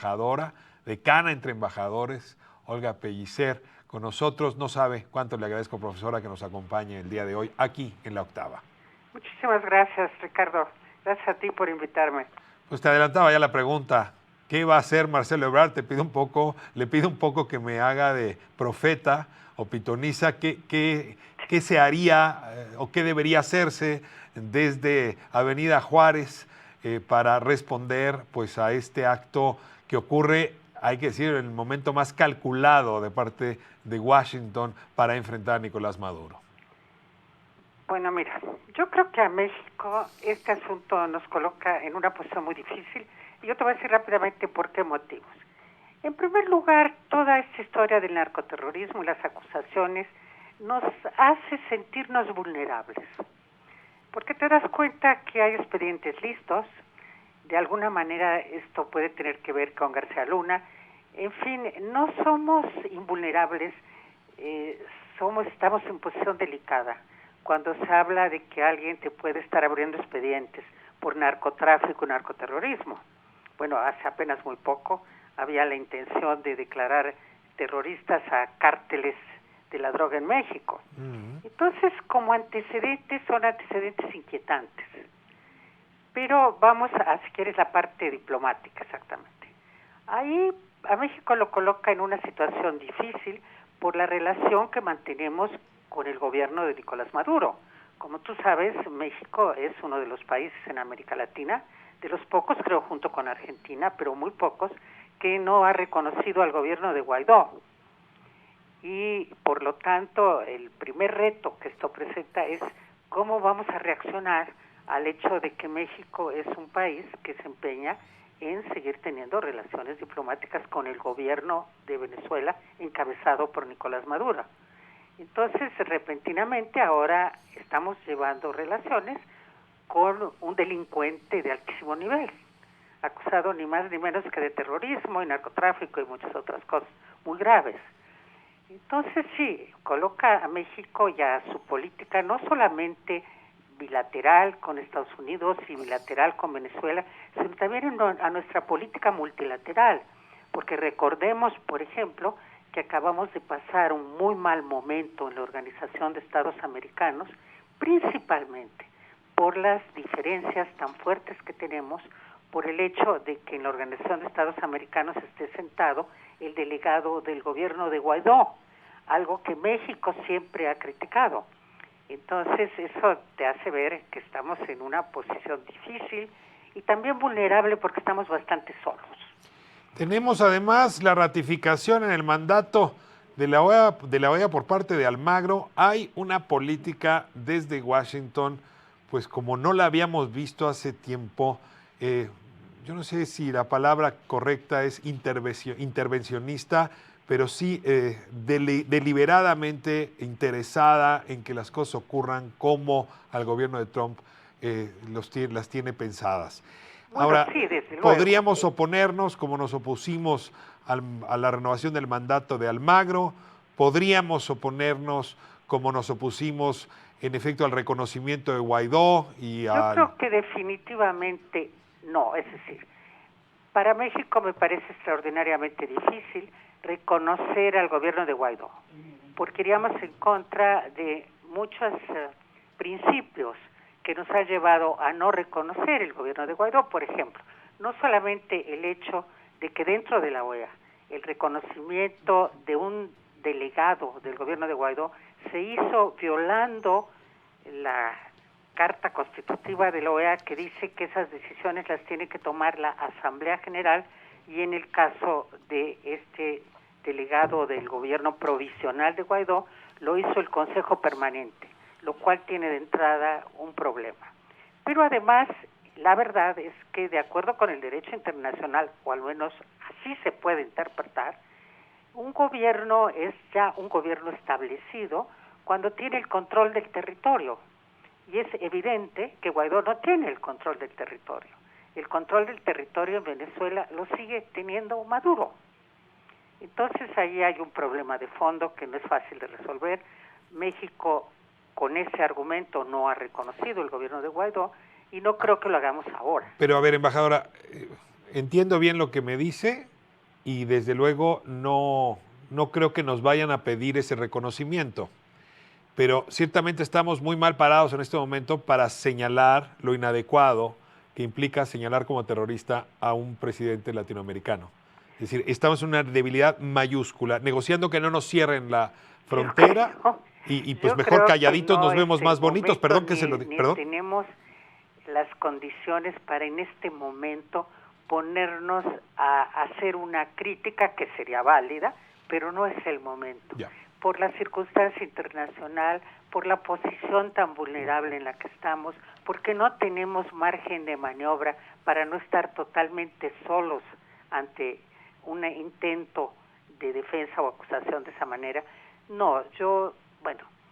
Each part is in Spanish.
embajadora, decana entre embajadores, Olga Pellicer, con nosotros. No sabe cuánto le agradezco, profesora, que nos acompañe el día de hoy aquí en La Octava. Muchísimas gracias, Ricardo. Gracias a ti por invitarme. Pues te adelantaba ya la pregunta. ¿Qué va a hacer Marcelo Ebrard? Le pido un poco que me haga de profeta o pitonisa. ¿Qué se haría o qué debería hacerse desde Avenida Juárez para responder pues a este acto que ocurre, hay que decir, en el momento más calculado de parte de Washington para enfrentar a Nicolás Maduro? Bueno, mira, yo creo que a México este asunto nos coloca en una posición muy difícil y yo te voy a decir rápidamente por qué motivos. En primer lugar, toda esta historia del narcoterrorismo y las acusaciones nos hace sentirnos vulnerables, porque te das cuenta que hay expedientes listos, de alguna manera esto puede tener que ver con García Luna, en fin, no somos invulnerables, estamos en posición delicada cuando se habla de que alguien te puede estar abriendo expedientes por narcotráfico y narcoterrorismo. Bueno, hace apenas muy poco había la intención de declarar terroristas a cárteles de la droga en México. Entonces, como antecedentes, son antecedentes inquietantes. Pero vamos a, si quieres, la parte diplomática exactamente. Ahí a México lo coloca en una situación difícil por la relación que mantenemos con el gobierno de Nicolás Maduro. Como tú sabes, México es uno de los países en América Latina, de los pocos, creo, junto con Argentina, pero muy pocos, que no ha reconocido al gobierno de Guaidó. Y, por lo tanto, el primer reto que esto presenta es cómo vamos a reaccionar al hecho de que México es un país que se empeña en seguir teniendo relaciones diplomáticas con el gobierno de Venezuela, encabezado por Nicolás Maduro. Entonces, repentinamente, ahora estamos llevando relaciones con un delincuente de altísimo nivel, acusado ni más ni menos que de terrorismo y narcotráfico y muchas otras cosas muy graves. Entonces, sí, coloca a México y a su política no solamente bilateral con Estados Unidos y bilateral con Venezuela, sino también a nuestra política multilateral, porque recordemos, por ejemplo, que acabamos de pasar un muy mal momento en la Organización de Estados Americanos, principalmente por las diferencias tan fuertes que tenemos, por el hecho de que en la Organización de Estados Americanos esté sentado el delegado del gobierno de Guaidó, algo que México siempre ha criticado. Entonces eso te hace ver que estamos en una posición difícil y también vulnerable porque estamos bastante solos. Tenemos además la ratificación en el mandato de la OEA por parte de Almagro. Hay una política desde Washington, pues como no la habíamos visto hace tiempo. Yo no sé si la palabra correcta es intervencionista, pero sí deliberadamente interesada en que las cosas ocurran como al gobierno de Trump las tiene pensadas. Bueno, ahora, sí, desde luego. podríamos oponernos, como nos opusimos a la renovación del mandato de Almagro, podríamos oponernos, como nos opusimos, en efecto, al reconocimiento de Guaidó y Yo creo que definitivamente no, es decir, para México me parece extraordinariamente difícil reconocer al gobierno de Guaidó, porque iríamos en contra de muchos principios que nos ha llevado a no reconocer el gobierno de Guaidó. Por ejemplo, no solamente el hecho de que dentro de la OEA el reconocimiento de un delegado del gobierno de Guaidó se hizo violando la Carta Constitutiva de la OEA, que dice que esas decisiones las tiene que tomar la Asamblea General, y en el caso de este delegado del gobierno provisional de Guaidó lo hizo el Consejo Permanente, lo cual tiene de entrada un problema. Pero además, la verdad es que de acuerdo con el derecho internacional, o al menos así se puede interpretar, un gobierno es ya un gobierno establecido cuando tiene el control del territorio. Y es evidente que Guaidó no tiene el control del territorio. El control del territorio en Venezuela lo sigue teniendo Maduro. Entonces ahí hay un problema de fondo que no es fácil de resolver. México con ese argumento no ha reconocido el gobierno de Guaidó y no creo que lo hagamos ahora. Pero a ver, embajadora, entiendo bien lo que me dice, y desde luego no creo que nos vayan a pedir ese reconocimiento. Pero ciertamente estamos muy mal parados en este momento para señalar lo inadecuado que implica señalar como terrorista a un presidente latinoamericano. Es decir, estamos en una debilidad mayúscula, negociando que no nos cierren la frontera y pues Yo mejor creo que calladitos no nos es vemos el más bonitos. momento Perdón que se lo diga. ni Perdón. tenemos las condiciones para en este momento ponernos a hacer una crítica que sería válida, pero no es el momento. Ya. Por la circunstancia internacional, por la posición tan vulnerable en la que estamos, porque no tenemos margen de maniobra para no estar totalmente solos ante un intento de defensa o acusación de esa manera. No,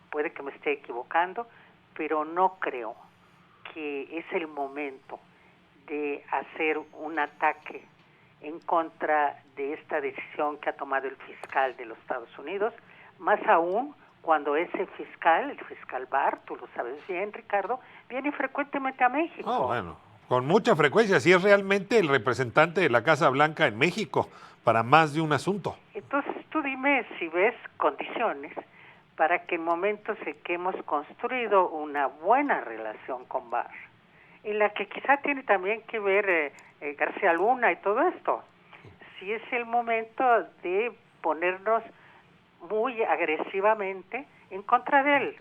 puede que me esté equivocando, pero no creo que es el momento de hacer un ataque en contra de esta decisión que ha tomado el fiscal de los Estados Unidos, más aún cuando ese fiscal, el fiscal Barr, tú lo sabes bien, Ricardo, viene frecuentemente a México. Oh, bueno, con mucha frecuencia, si es realmente el representante de la Casa Blanca en México para más de un asunto. Entonces tú dime si ves condiciones para que en momentos en que hemos construido una buena relación con Barr, en la que quizá tiene también que ver García Luna y todo esto, si es el momento de ponernos muy agresivamente en contra de él.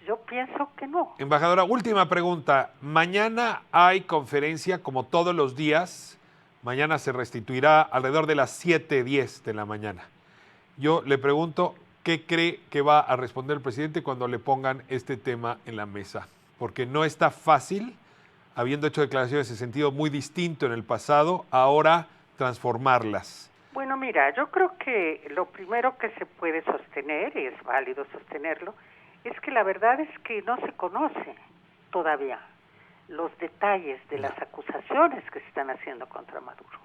Yo pienso que no. Embajadora, última pregunta. Mañana hay conferencia como todos los días. Mañana se restituirá alrededor de las 7:10 de la mañana. Yo le pregunto, ¿qué cree que va a responder el presidente cuando le pongan este tema en la mesa? Porque no está fácil, habiendo hecho declaraciones en sentido muy distinto en el pasado, ahora transformarlas. Bueno, mira, yo creo que lo primero que se puede sostener, y es válido sostenerlo, es que la verdad es que no se conoce todavía los detalles de las acusaciones que se están haciendo contra Maduro.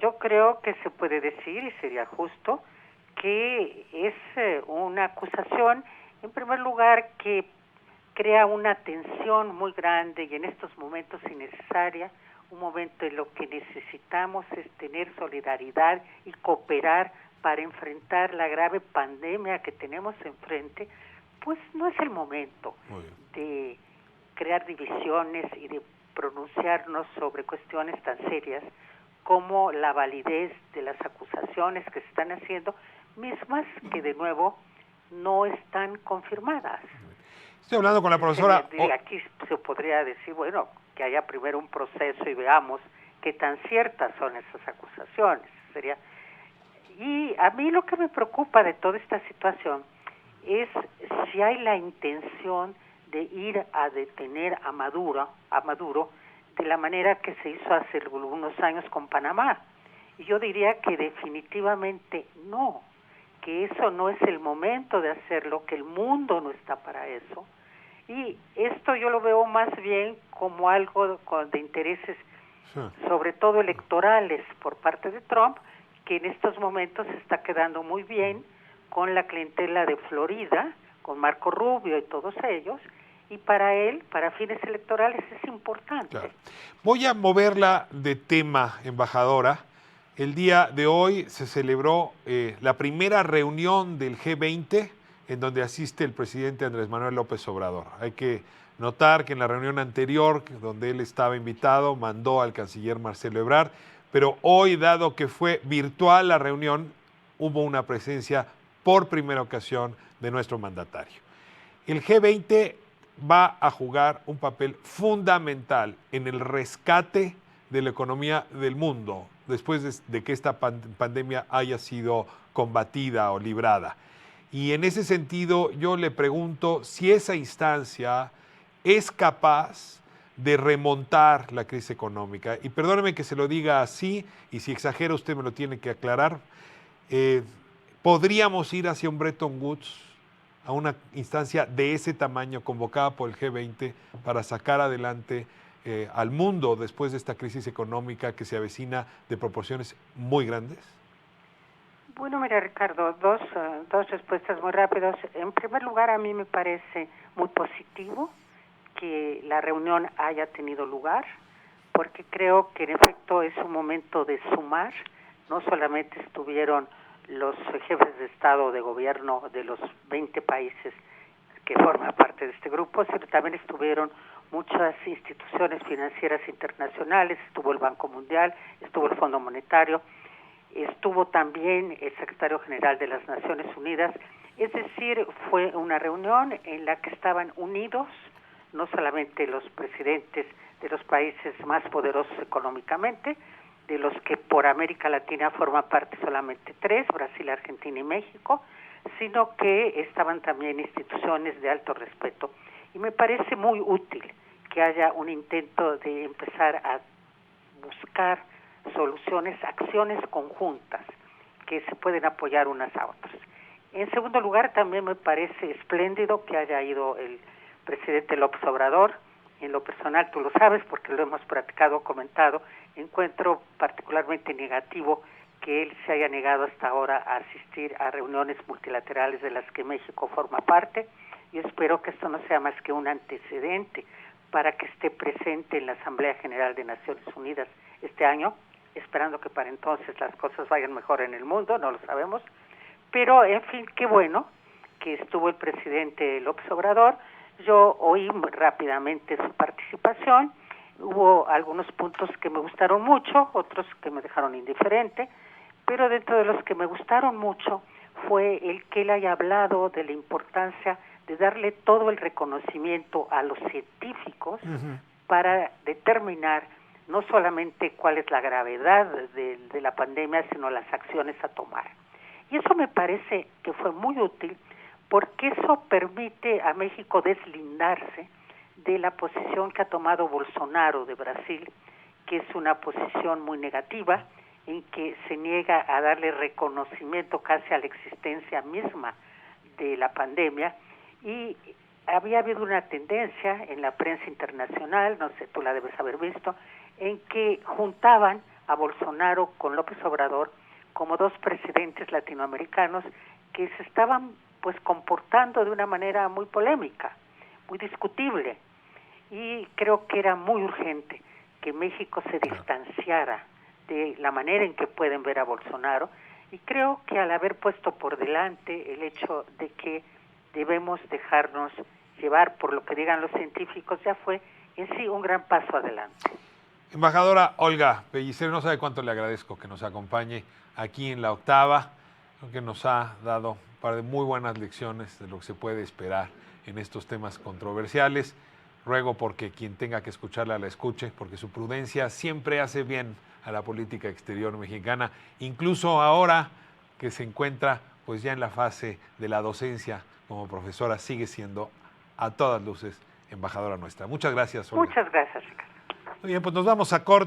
Yo creo que se puede decir, y sería justo, que es una acusación, en primer lugar, que crea una tensión muy grande y en estos momentos innecesaria, un momento en lo que necesitamos es tener solidaridad y cooperar para enfrentar la grave pandemia que tenemos enfrente, pues no es el momento de crear divisiones y de pronunciarnos sobre cuestiones tan serias como la validez de las acusaciones que se están haciendo, mismas que de nuevo no están confirmadas. Estoy hablando con la profesora... Aquí se podría decir, bueno, que haya primero un proceso y veamos qué tan ciertas son esas acusaciones. Y a mí lo que me preocupa de toda esta situación es si hay la intención de ir a detener a Maduro de la manera que se hizo hace algunos años con Panamá. Y yo diría que definitivamente no, que eso no es el momento de hacerlo, que el mundo no está para eso. Y esto yo lo veo más bien como algo de intereses, sobre todo electorales por parte de Trump, que en estos momentos se está quedando muy bien con la clientela de Florida, con Marco Rubio y todos ellos, y para él, para fines electorales, es importante. Claro. Voy a moverla de tema, embajadora. El día de hoy se celebró la primera reunión del G20 en donde asiste el presidente Andrés Manuel López Obrador. Hay que notar que en la reunión anterior, donde él estaba invitado, mandó al canciller Marcelo Ebrard, pero hoy, dado que fue virtual la reunión, hubo una presencia por primera ocasión de nuestro mandatario. El G20 va a jugar un papel fundamental en el rescate de la economía del mundo después de que esta pandemia haya sido combatida o librada. Y en ese sentido yo le pregunto si esa instancia es capaz de remontar la crisis económica. Y perdóneme que se lo diga así, y si exagera usted me lo tiene que aclarar. ¿Podríamos ir hacia un Bretton Woods, a una instancia de ese tamaño convocada por el G20 para sacar adelante al mundo después de esta crisis económica que se avecina de proporciones muy grandes? Bueno, mira, Ricardo, dos respuestas muy rápidas. En primer lugar, a mí me parece muy positivo que la reunión haya tenido lugar, porque creo que en efecto es un momento de sumar, no solamente estuvieron los jefes de Estado o de gobierno de los 20 países que forman parte de este grupo, sino también estuvieron muchas instituciones financieras internacionales, estuvo el Banco Mundial, estuvo el Fondo Monetario, estuvo también el secretario general de las Naciones Unidas. Es decir, fue una reunión en la que estaban unidos no solamente los presidentes de los países más poderosos económicamente, de los que por América Latina forman parte solamente 3, Brasil, Argentina y México, sino que estaban también instituciones de alto respeto. Y me parece muy útil que haya un intento de empezar a buscar soluciones, acciones conjuntas que se pueden apoyar unas a otras. En segundo lugar, también me parece espléndido que haya ido el presidente López Obrador. En lo personal, tú lo sabes porque lo hemos practicado, comentado, encuentro particularmente negativo que él se haya negado hasta ahora a asistir a reuniones multilaterales de las que México forma parte. Yo espero que esto no sea más que un antecedente para que esté presente en la Asamblea General de Naciones Unidas este año, esperando que para entonces las cosas vayan mejor en el mundo, no lo sabemos. Pero, en fin, qué bueno que estuvo el presidente López Obrador. Yo oí rápidamente su participación, hubo algunos puntos que me gustaron mucho, otros que me dejaron indiferente, pero dentro de los que me gustaron mucho fue el que él haya hablado de la importancia de darle todo el reconocimiento a los científicos para determinar no solamente cuál es la gravedad de la pandemia, sino las acciones a tomar. Y eso me parece que fue muy útil porque eso permite a México deslindarse de la posición que ha tomado Bolsonaro de Brasil, que es una posición muy negativa, en que se niega a darle reconocimiento casi a la existencia misma de la pandemia, y había habido una tendencia en la prensa internacional, no sé, tú la debes haber visto, en que juntaban a Bolsonaro con López Obrador como dos presidentes latinoamericanos que se estaban pues comportando de una manera muy polémica, muy discutible, y creo que era muy urgente que México se distanciara de la manera en que pueden ver a Bolsonaro, y creo que al haber puesto por delante el hecho de que debemos dejarnos llevar por lo que digan los científicos, ya fue en sí un gran paso adelante. Embajadora Olga Pellicer, no sabe cuánto le agradezco que nos acompañe aquí en La Octava, que nos ha dado un par de muy buenas lecciones de lo que se puede esperar en estos temas controversiales. Ruego porque quien tenga que escucharla la escuche, porque su prudencia siempre hace bien a la política exterior mexicana, incluso ahora que se encuentra pues ya en la fase de la docencia como profesora, sigue siendo a todas luces embajadora nuestra. Muchas gracias, Olga. Muchas gracias, Ricardo. Muy bien, pues nos vamos a corte.